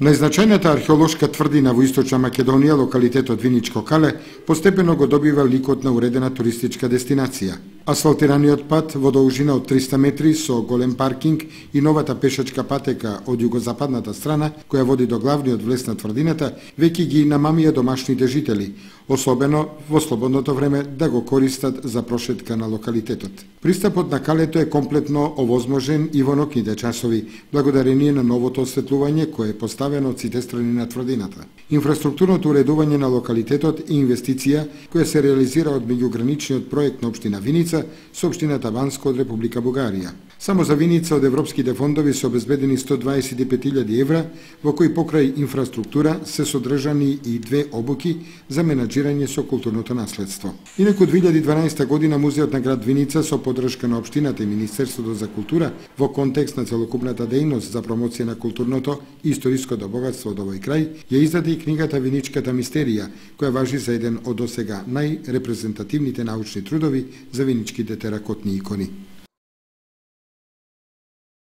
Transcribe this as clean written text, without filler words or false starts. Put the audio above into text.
Најзначајната археолошка тврдина во Источна Македонија, локалитетот Виничко Кале, постепено го добива ликот на уредена туристичка дестинација. Асфалтираниот пат во должина од 300 метри со голем паркинг и новата пешачка патека од југозападната страна, која води до главниот влез на тврдината, веќе ги намамија домашните жители, особено во слободното време да го користат за прошетка на локалитетот. Пристапот на Калето е комплетно овозможен и во ноќните часови, благодарение на новото осветлување кое е поставено од сите страни на тврдината. Инфраструктурното уредување на локалитетот е инвестиција која се реализира од меѓуграничниот проект на општина Виница со општината Банско од Република Бугарија. Само за Виница од европските фондови се обезбедени 125.000 евра, во кои покрај инфраструктура се содржани и 2 обуки за менаџирање со културното наследство. Инаку 2012 година Музеот на град Виница со поддршка на општината и Министерството за култура во контекст на целокупната дејност за промоција на културното и историското богатство од овој крај, ја издаде и книгата Виничката мистерија, која важи за еден од досега најрепрезентативните научни трудови за виничките теракотни икони.